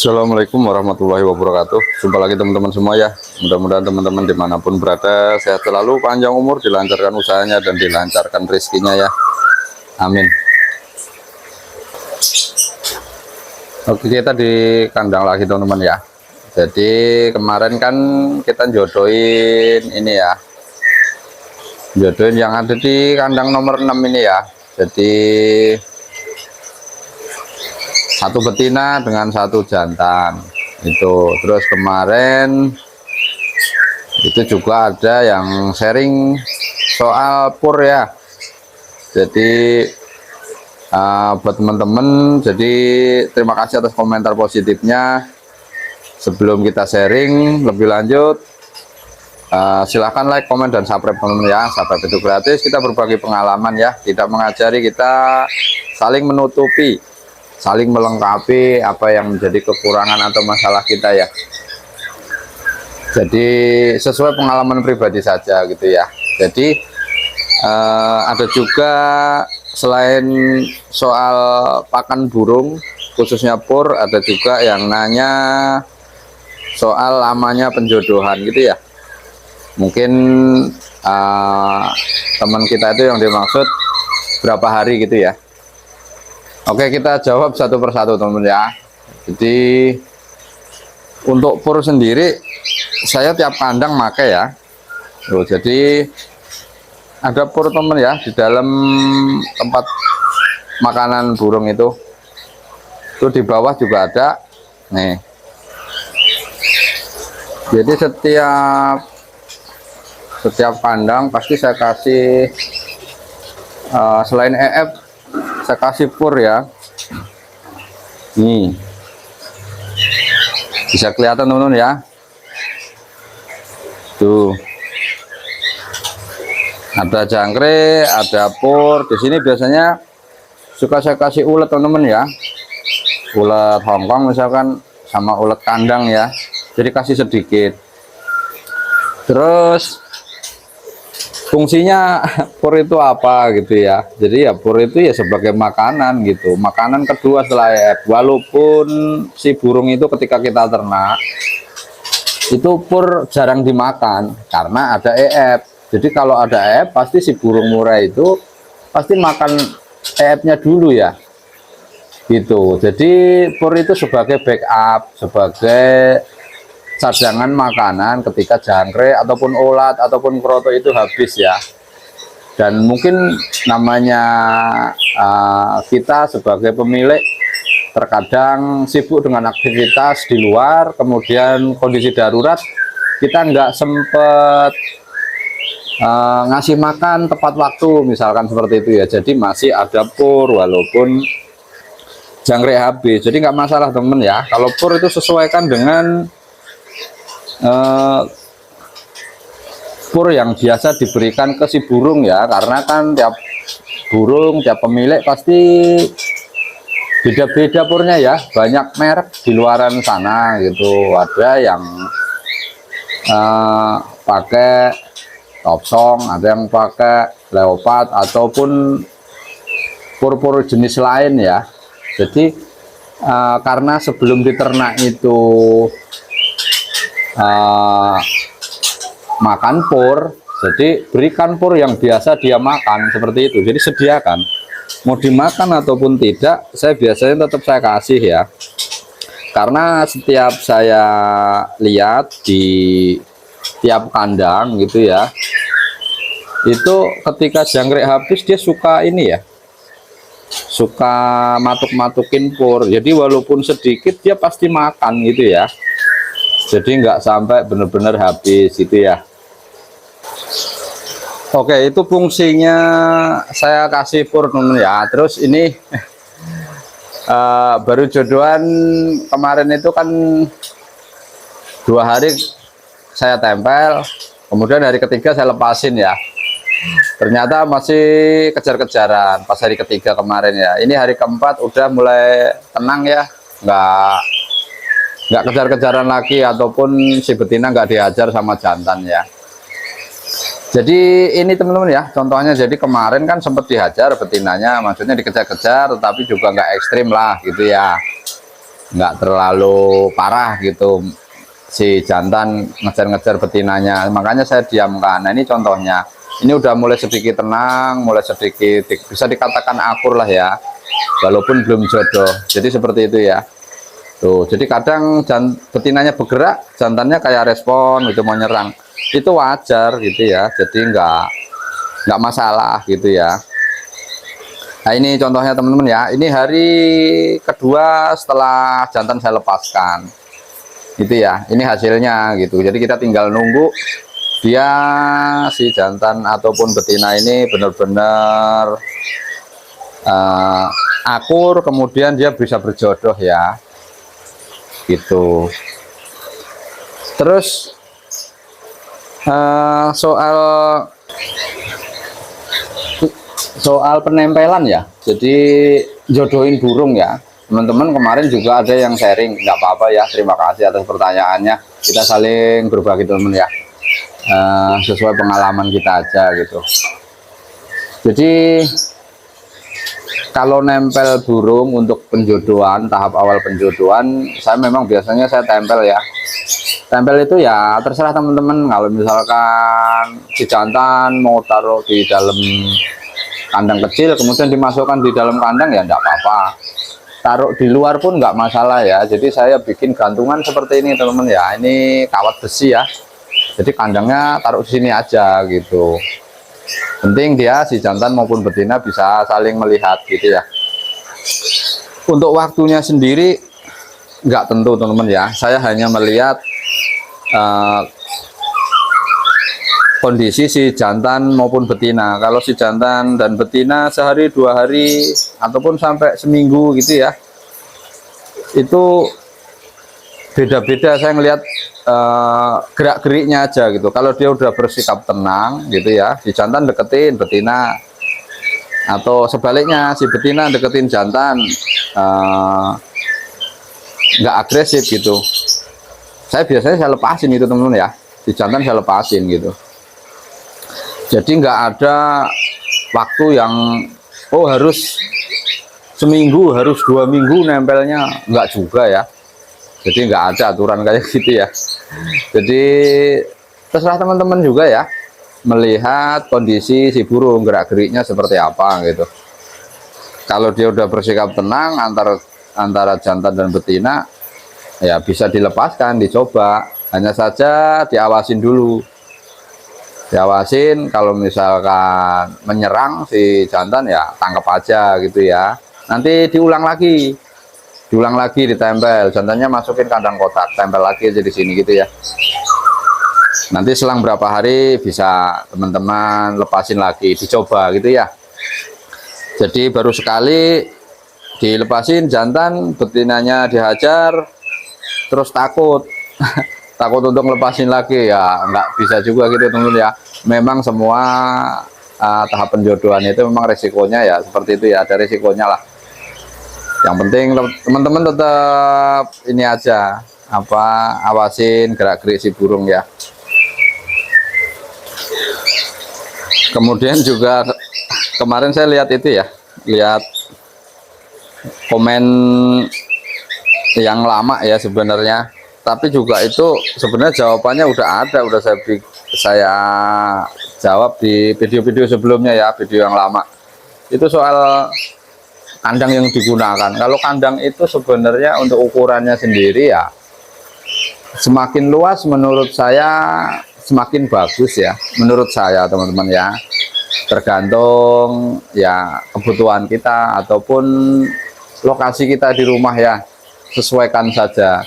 Assalamualaikum warahmatullahi wabarakatuh. Jumpa lagi teman-teman semua ya. Mudah-mudahan teman-teman dimanapun berada sehat selalu, panjang umur, dilancarkan usahanya dan dilancarkan rezekinya ya. Amin. Oke, kita di kandang lagi teman-teman ya. Jadi kemarin kan kita jodohin ini ya. Jodohin yang ada di kandang nomor 6 ini ya. Jadi satu betina dengan satu jantan itu. Terus kemarin itu juga ada yang sharing soal pur ya. Jadi buat teman-teman, jadi terima kasih atas komentar positifnya. Sebelum kita sharing lebih lanjut, silahkan like, komen, dan subscribe teman-teman ya. Subscribe itu gratis, kita berbagi pengalaman ya, tidak mengajari, kita saling menutupi, saling melengkapi apa yang menjadi kekurangan atau masalah kita ya. Jadi sesuai pengalaman pribadi saja gitu ya. Jadi ada juga selain soal pakan burung khususnya pur, ada juga yang nanya soal lamanya penjodohan gitu ya. Mungkin teman kita itu yang dimaksud berapa hari gitu ya. Oke, kita jawab satu persatu teman-teman ya. Jadi untuk pur sendiri saya tiap kandang make ya. Tuh, jadi ada pur teman ya di dalam tempat makanan burung itu. Tuh di bawah juga ada. Nih. Jadi setiap kandang pasti saya kasih selain EF saya kasih pur ya. Nih bisa kelihatan teman-teman ya. Tuh ada jangkrik, ada pur. Di sini biasanya suka saya kasih ulet teman-teman ya, ulet Hongkong misalkan sama ulet kandang ya. Jadi kasih sedikit. Terus fungsinya pur itu apa gitu ya. Jadi ya pur itu ya sebagai makanan gitu, makanan kedua setelah EF. Walaupun si burung itu ketika kita ternak itu pur jarang dimakan karena ada EF. Jadi kalau ada EF pasti si burung murai itu pasti makan EF-nya dulu ya gitu. Jadi pur itu sebagai backup, sebagai cadangan makanan ketika jangkrik ataupun ulat ataupun kroto itu habis ya. Dan mungkin namanya kita sebagai pemilik terkadang sibuk dengan aktivitas di luar, kemudian kondisi darurat kita nggak sempet ngasih makan tepat waktu misalkan seperti itu ya. Jadi masih ada pur walaupun jangkrik habis, jadi nggak masalah temen ya. Kalau pur itu sesuaikan dengan pur yang biasa diberikan ke si burung ya, karena kan tiap burung, tiap pemilik pasti beda-beda purnya ya. Banyak merek di luaran sana gitu, ada yang pakai topsong, ada yang pakai leopard ataupun pur-pur jenis lain ya. Jadi karena sebelum diternak itu makan pur, jadi berikan pur yang biasa dia makan seperti itu. Jadi sediakan, mau dimakan ataupun tidak, saya biasanya tetap saya kasih ya. Karena setiap saya lihat di tiap kandang gitu ya, itu ketika jangkrik habis dia suka ini ya, suka matuk-matukin pur. Jadi walaupun sedikit dia pasti makan gitu ya. Jadi nggak sampai benar-benar habis gitu ya. Oke, itu fungsinya saya kasih pur teman ya. Terus ini baru jodohan kemarin itu kan 2 hari saya tempel, kemudian hari ketiga saya lepasin ya. Ternyata masih kejar-kejaran pas hari ketiga kemarin ya. Ini hari keempat udah mulai tenang ya, nggak kejar-kejaran lagi ataupun si betina nggak diajar sama jantan ya. Jadi ini teman-teman ya contohnya. Jadi kemarin kan sempat dihajar betinanya, maksudnya dikejar-kejar tetapi juga nggak ekstrim lah gitu ya. nggak terlalu parah gitu si jantan ngejar-ngejar betinanya, makanya saya diamkan. Nah ini contohnya, ini udah mulai sedikit tenang, mulai sedikit bisa dikatakan akur lah ya, walaupun belum jodoh. Jadi seperti itu ya. Tuh, jadi kadang betinanya bergerak, jantannya kayak respon gitu, mau nyerang, itu wajar gitu ya, jadi nggak masalah gitu ya. Nah ini contohnya teman-teman ya, ini hari kedua setelah jantan saya lepaskan gitu ya, ini hasilnya gitu. Jadi kita tinggal nunggu dia si jantan ataupun betina ini benar-benar akur, kemudian dia bisa berjodoh ya gitu. Terus soal penempelan ya, jadi jodohin burung ya teman-teman. Kemarin juga ada yang sharing, nggak apa-apa ya, terima kasih atas pertanyaannya, kita saling berbagi teman-teman ya, sesuai pengalaman kita aja gitu. Jadi kalau nempel burung untuk penjodohan, tahap awal penjodohan, saya memang biasanya saya tempel ya. Tempel itu ya terserah teman-teman, kalau misalkan si jantan mau taruh di dalam kandang kecil kemudian dimasukkan di dalam kandang ya enggak apa-apa, taruh di luar pun enggak masalah ya. Jadi saya bikin gantungan seperti ini teman-teman ya, ini kawat besi ya, jadi kandangnya taruh di sini aja gitu. Penting dia si jantan maupun betina bisa saling melihat gitu ya. Untuk waktunya sendiri enggak tentu teman-teman ya, saya hanya melihat kondisi si jantan maupun betina. Kalau si jantan dan betina sehari 2 hari ataupun sampai seminggu gitu ya, itu beda-beda. Saya ngelihat gerak-geriknya aja gitu. Kalau dia udah bersikap tenang gitu ya, si jantan deketin betina, atau sebaliknya si betina deketin jantan, nggak agresif gitu, saya biasanya saya lepasin itu teman-teman ya, si jantan saya lepasin gitu. Jadi nggak ada waktu yang harus seminggu, harus 2 minggu nempelnya, nggak juga ya. Jadi nggak ada aturan kayak gitu ya. Jadi terserah teman-teman juga ya, melihat kondisi si burung, gerak-geriknya seperti apa gitu. Kalau dia udah bersikap tenang antara jantan dan betina, ya bisa dilepaskan, dicoba. Hanya saja diawasin dulu. Diawasin, kalau misalkan menyerang si jantan ya tangkap aja gitu ya. Nanti diulang lagi ditempel, jantannya masukin kandang kotak, tempel lagi aja di sini gitu ya. Nanti selang berapa hari bisa teman-teman lepasin lagi, dicoba gitu ya. Jadi baru sekali dilepasin jantan, betinanya dihajar terus takut takut untuk lepasin lagi ya, nggak bisa juga gitu teman-teman ya. Memang semua tahap penjodohan itu memang resikonya ya seperti itu ya, ada resikonya lah. Yang penting teman-teman tetap ini aja, awasin gerak-gerik si burung ya. Kemudian juga kemarin saya lihat itu ya, lihat komen yang lama ya sebenarnya, tapi juga itu sebenarnya jawabannya udah ada, udah saya jawab di video-video sebelumnya ya, video yang lama itu soal kandang yang digunakan. Kalau kandang itu sebenarnya untuk ukurannya sendiri ya, semakin luas menurut saya semakin bagus ya, menurut saya teman-teman ya. Tergantung ya kebutuhan kita ataupun lokasi kita di rumah ya, sesuaikan saja.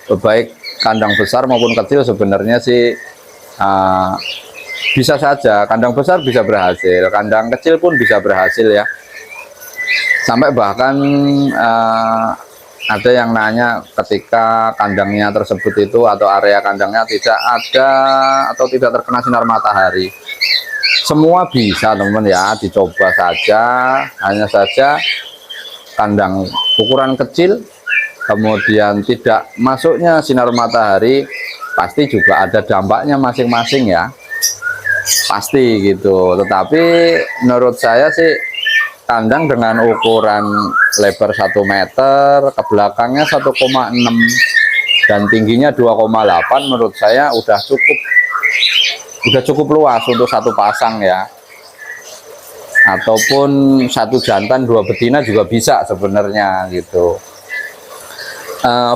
Baik kandang besar maupun kecil sebenarnya sih bisa saja, kandang besar bisa berhasil, kandang kecil pun bisa berhasil ya. Sampai bahkan ada yang nanya ketika kandangnya tersebut itu atau area kandangnya tidak ada atau tidak terkena sinar matahari. Semua bisa teman-teman ya, dicoba saja. Hanya saja kandang ukuran kecil kemudian tidak masuknya sinar matahari, pasti juga ada dampaknya masing-masing ya, pasti gitu. Tetapi menurut saya sih kandang dengan ukuran lebar 1 meter, ke belakangnya 1,6 dan tingginya 2,8, menurut saya udah cukup luas untuk satu pasang ya. Ataupun satu jantan 2 betina juga bisa sebenarnya gitu.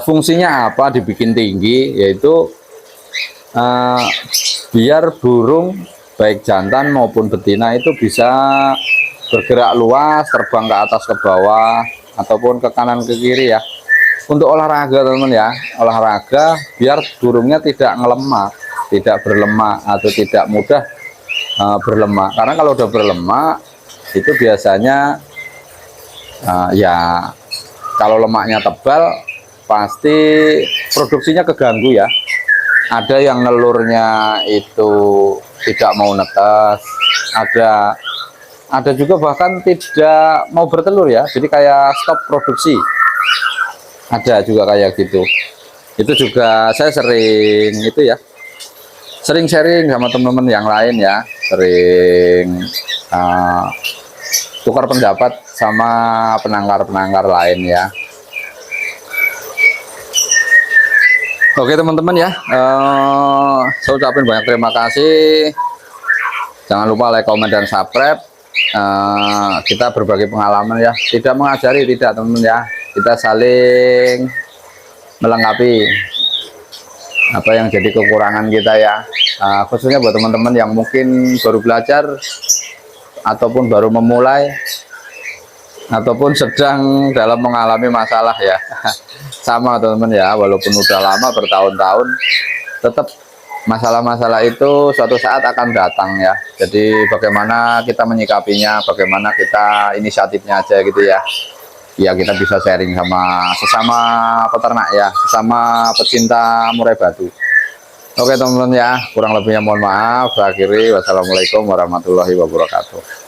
Fungsinya apa dibikin tinggi, yaitu biar burung baik jantan maupun betina itu bisa bergerak luas, terbang ke atas ke bawah ataupun ke kanan ke kiri ya. Untuk olahraga teman-teman ya, olahraga biar burungnya tidak ngelemak, tidak berlemak atau tidak mudah berlemak. Karena kalau udah berlemak itu biasanya ya kalau lemaknya tebal pasti produksinya keganggu ya. Ada yang nelurnya itu tidak mau netes, ada juga bahkan tidak mau bertelur ya, jadi kayak stop produksi, ada juga kayak gitu. Itu juga saya sering itu ya, sering sharing sama teman-teman yang lain ya, sering tukar pendapat sama penangkar-penangkar lain ya. Oke teman-teman ya, saya ucapin banyak terima kasih. Jangan lupa like, komen, dan subscribe. Kita berbagi pengalaman ya, tidak mengajari, tidak teman-teman ya, kita saling melengkapi apa yang jadi kekurangan kita ya. Khususnya buat teman-teman yang mungkin baru belajar ataupun baru memulai ataupun sedang dalam mengalami masalah ya. Sama teman-teman ya, walaupun udah lama bertahun-tahun, tetap masalah-masalah itu suatu saat akan datang ya. Jadi bagaimana kita menyikapinya, bagaimana kita inisiatifnya aja gitu ya. Ya kita bisa sharing sama sesama peternak ya, sesama pecinta murai batu. Oke teman-teman ya, kurang lebihnya mohon maaf. Saya akhiri, wassalamualaikum warahmatullahi wabarakatuh.